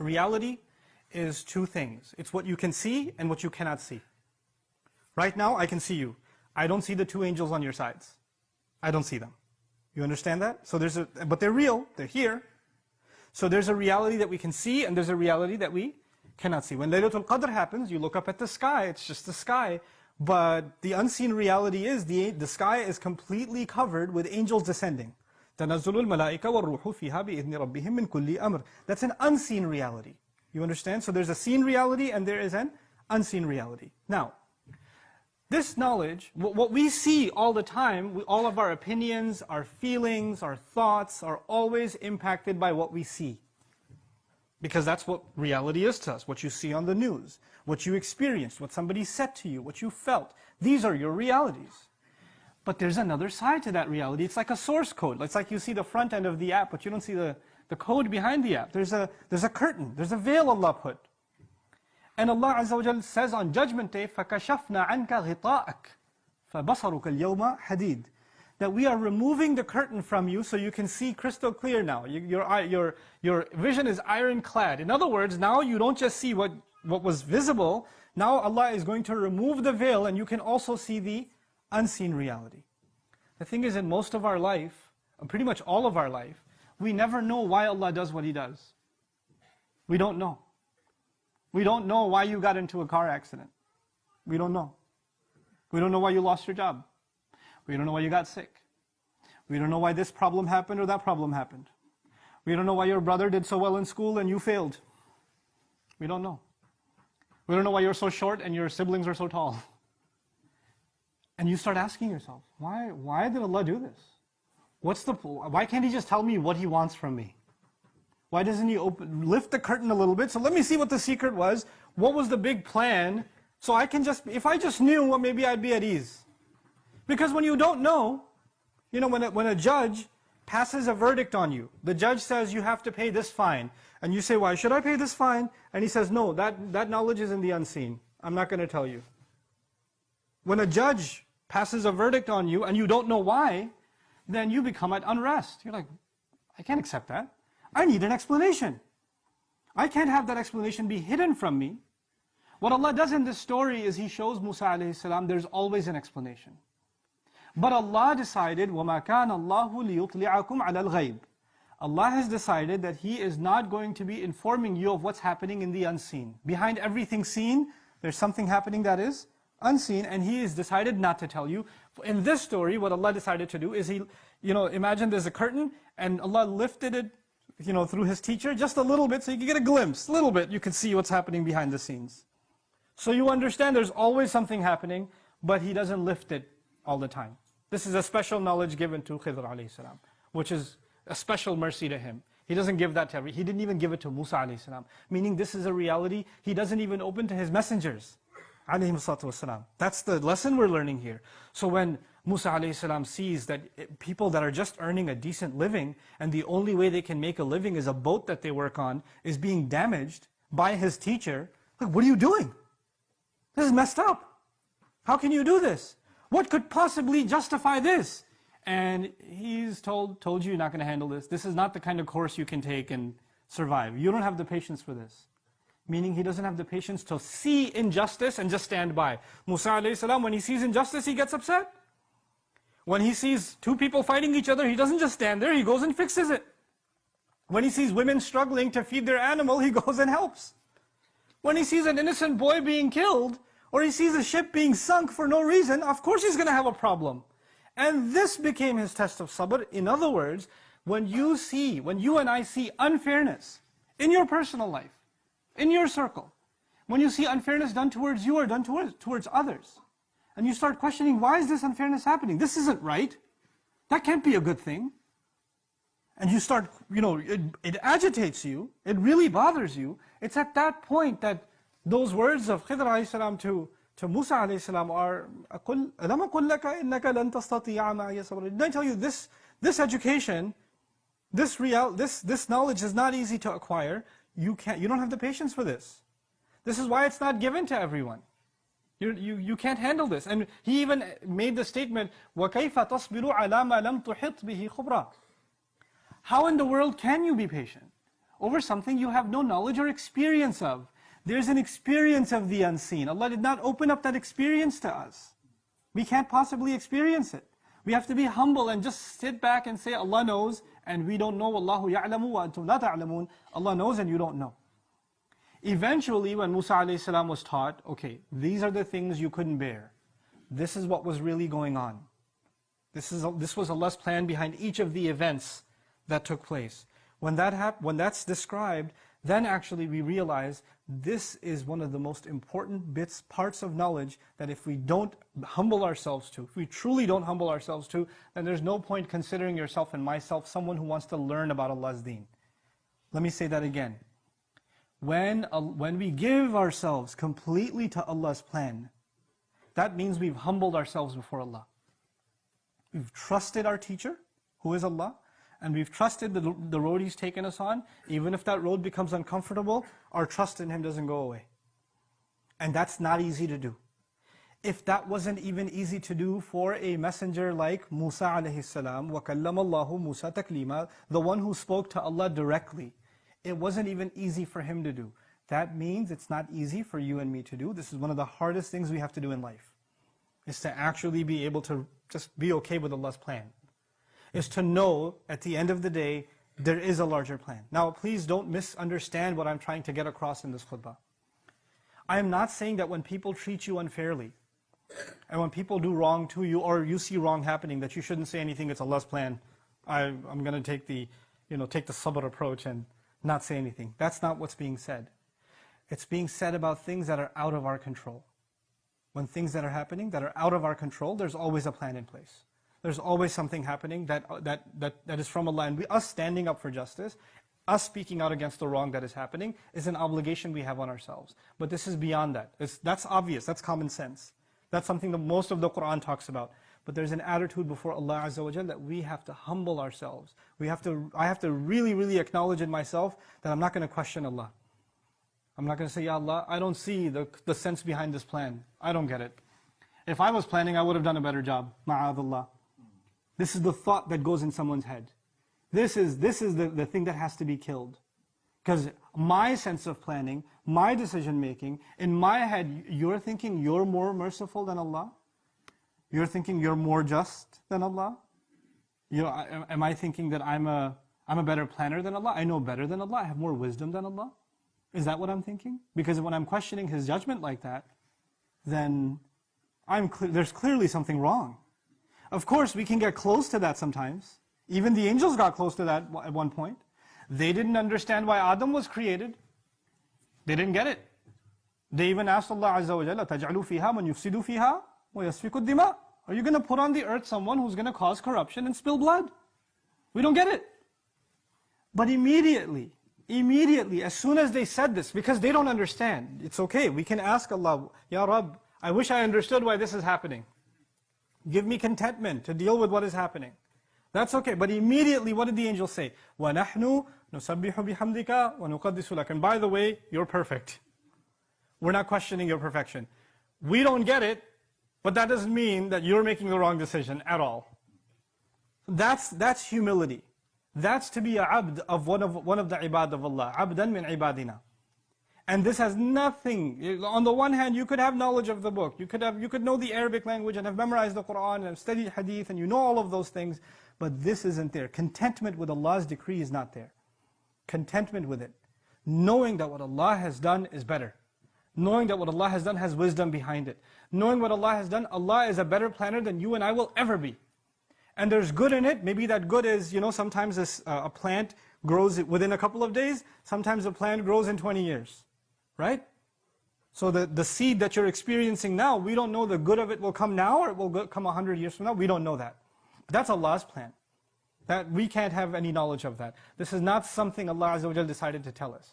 Reality is two things. It's what you can see and what you cannot see. Right now, I can see you. I don't see the two angels on your sides. I don't see them. You understand that? So but they're real, they're here. So there's a reality that we can see and there's a reality that we cannot see. When Laylatul Qadr happens, you look up at the sky, it's just the sky. But the unseen reality is the sky is completely covered with angels descending. تَنَزُّلُ الْمَلَائِكَ وَالْرُوحُ فِيهَا بِإِذْنِ رَبِّهِمْ مِنْ كُلِّ أَمْرٍ. That's an unseen reality. You understand? So there's a seen reality and there is an unseen reality. Now, this knowledge, what we see all the time, all of our opinions, our feelings, our thoughts are always impacted by what we see. Because that's what reality is to us, what you see on the news, what you experienced, what somebody said to you, what you felt. These are your realities. But there's another side to that reality. It's like a source code. It's like you see the front end of the app, but you don't see the code behind the app. There's a curtain, there's a veil Allah put. And Allah Azza wa Jal says on Judgment Day, فَكَشَفْنَا عَنْكَ غِطَاءَكَ فَبَصَرُكَ الْيَوْمَ حَدِيدٌ. That we are removing the curtain from you so you can see crystal clear now. Your vision is ironclad. In other words, now you don't just see what was visible. Now Allah is going to remove the veil and you can also see the unseen reality. The thing is, in most of our life, pretty much all of our life, we never know why Allah does what He does. We don't know. We don't know why you got into a car accident. We don't know. We don't know why you lost your job. We don't know why you got sick. We don't know why this problem happened or that problem happened. We don't know why your brother did so well in school and you failed. We don't know. We don't know why you're so short and your siblings are so tall. And you start asking yourself, why did Allah do this? Why can't He just tell me what He wants from me? Why doesn't He lift the curtain a little bit? So let me see what the secret was. What was the big plan? So if I just knew, well, maybe I'd be at ease. Because when you don't know, when a judge passes a verdict on you, the judge says you have to pay this fine. And you say, why should I pay this fine? And he says, no, that knowledge is in the unseen. I'm not going to tell you. When a judge passes a verdict on you and you don't know why, then you become at unrest. You're like, I can't accept that. I need an explanation. I can't have that explanation be hidden from me. What Allah does in this story is He shows Musa alayhi salam there's always an explanation. But Allah decided, وَمَا كَانَ اللَّهُ لِيُطْلِعَكُمْ عَلَى الْغَيْبِ. Allah has decided that He is not going to be informing you of what's happening in the unseen. Behind everything seen, there's something happening that is unseen, and He has decided not to tell you. In this story, what Allah decided to do is imagine there's a curtain, and Allah lifted it, through His teacher, just a little bit, so you can get a glimpse, a little bit, you can see what's happening behind the scenes. So you understand there's always something happening, but He doesn't lift it all the time. This is a special knowledge given to Khidr alayhi salam, which is a special mercy to him. He doesn't give that to everyone. He didn't even give it to Musa alayhi salam. Meaning this is a reality He doesn't even open to His messengers alayhi salatu wasalam. That's the lesson we're learning here. So when Musa alayhi salam sees that people that are just earning a decent living and the only way they can make a living is a boat that they work on is being damaged by his teacher, like, what are you doing? This is messed up. How can you do this? What could possibly justify this? And he's told you you're not going to handle this. This is not the kind of course you can take and survive. You don't have the patience for this. Meaning he doesn't have the patience to see injustice and just stand by. Musa alayhi salam, when he sees injustice, he gets upset. When he sees two people fighting each other, he doesn't just stand there, he goes and fixes it. When he sees women struggling to feed their animal, he goes and helps. When he sees an innocent boy being killed, or he sees a ship being sunk for no reason, of course he's going to have a problem. And this became his test of sabr. In other words, when you and I see unfairness in your personal life, in your circle, when you see unfairness done towards you or done towards others, and you start questioning, why is this unfairness happening? This isn't right. That can't be a good thing. And you start, it agitates you, it really bothers you. It's at that point that those words of Khidr alayhi salam to Musa alayhi salam are, أَلَمَ قُلْ لَكَ إِنَّكَ لَن تَسْتَطِيعَ مَعِيَ صَبْرًا. Didn't I tell you this education, this knowledge is not easy to acquire. You don't have the patience for this. This is why it's not given to everyone. You can't handle this. And he even made the statement, وَكَيْفَ تَصْبِرُ عَلَى مَا لَمْ تُحِطْ بِهِ خُبْرًا. How in the world can you be patient over something you have no knowledge or experience of. There's an experience of the unseen. Allah did not open up that experience to us. We can't possibly experience it. We have to be humble and just sit back and say, Allah knows, and we don't know. Wallahu ya'lamu wa antum la ta'lamun. Allah knows and you don't know. Eventually, when Musa a.s. was taught, okay, these are the things you couldn't bear. This is what was really going on. This was Allah's plan behind each of the events that took place. When that's described, then actually we realize this is one of the most important parts of knowledge that if we don't humble ourselves to, if we truly don't humble ourselves to, then there's no point considering yourself and myself someone who wants to learn about Allah's deen. Let me say that again. When we give ourselves completely to Allah's plan, that means we've humbled ourselves before Allah. We've trusted our teacher, who is Allah, and we've trusted the road He's taken us on. Even if that road becomes uncomfortable, our trust in Him doesn't go away. And that's not easy to do. If that wasn't even easy to do for a messenger like Musa alayhi salam, وَكَلَّمَ اللَّهُ مُوسَى تَكْلِيمًا, the one who spoke to Allah directly, it wasn't even easy for him to do. That means it's not easy for you and me to do. This is one of the hardest things we have to do in life, is to actually be able to just be okay with Allah's plan. Is to know at the end of the day, there is a larger plan. Now, please don't misunderstand what I'm trying to get across in this khutbah. I am not saying that when people treat you unfairly, and when people do wrong to you, or you see wrong happening, that you shouldn't say anything, it's Allah's plan. I'm going to take the sabr approach and not say anything. That's not what's being said. It's being said about things that are out of our control. When things that are happening that are out of our control, there's always a plan in place. There's always something happening that is from Allah. And us standing up for justice, us speaking out against the wrong that is happening, is an obligation we have on ourselves. But this is beyond that. That's obvious, that's common sense. That's something that most of the Qur'an talks about. But there's an attitude before Allah Azza wa Jal that we have to humble ourselves. I have to really, really acknowledge in myself that I'm not going to question Allah. I'm not going to say, Ya Allah, I don't see the sense behind this plan. I don't get it. If I was planning, I would have done a better job. Ma'adallah. This is the thought that goes in someone's head. This is the thing that has to be killed. Because my sense of planning, my decision making, in my head, you're thinking you're more merciful than Allah? You're thinking you're more just than Allah? Am I thinking that I'm a better planner than Allah? I know better than Allah? I have more wisdom than Allah? Is that what I'm thinking? Because when I'm questioning His judgment like that, then there's clearly something wrong. Of course, we can get close to that sometimes. Even the angels got close to that at one point. They didn't understand why Adam was created. They didn't get it. They even asked Allah Azza wa Jalla, تَجْعَلُوا فِيهَا مَنْ يُفْسِدُ فِيهَا وَيَسْفِكُ الدِّمَاءِ. Are you going to put on the earth someone who's going to cause corruption and spill blood? We don't get it. But immediately, as soon as they said this, because they don't understand, it's okay. We can ask Allah, Ya Rabb, I wish I understood why this is happening. Give me contentment to deal with what is happening. That's okay. But immediately, what did the angel say? وَنَحْنُ نُسَبِّحُ بِحَمْدِكَ وَنُقَدِّسُ لَكَ. And by the way, you're perfect. We're not questioning your perfection. We don't get it, but that doesn't mean that you're making the wrong decision at all. That's humility. That's to be a abd of one of the ibad of Allah. Abdan min ibadina. And this has nothing. On the one hand, you could have knowledge of the book. You could know the Arabic language and have memorized the Qur'an and have studied hadith and you know all of those things. But this isn't there. Contentment with Allah's decree is not there. Contentment with it. Knowing that what Allah has done is better. Knowing that what Allah has done has wisdom behind it. Knowing what Allah has done, Allah is a better planner than you and I will ever be. And there's good in it. Maybe that good is, sometimes a plant grows within a couple of days. Sometimes a plant grows in 20 years. Right? So the seed that you're experiencing now, we don't know the good of it will come now or it will come 100 years from now. We don't know that. But that's Allah's plan. That we can't have any knowledge of that. This is not something Allah Azza wa Jal decided to tell us.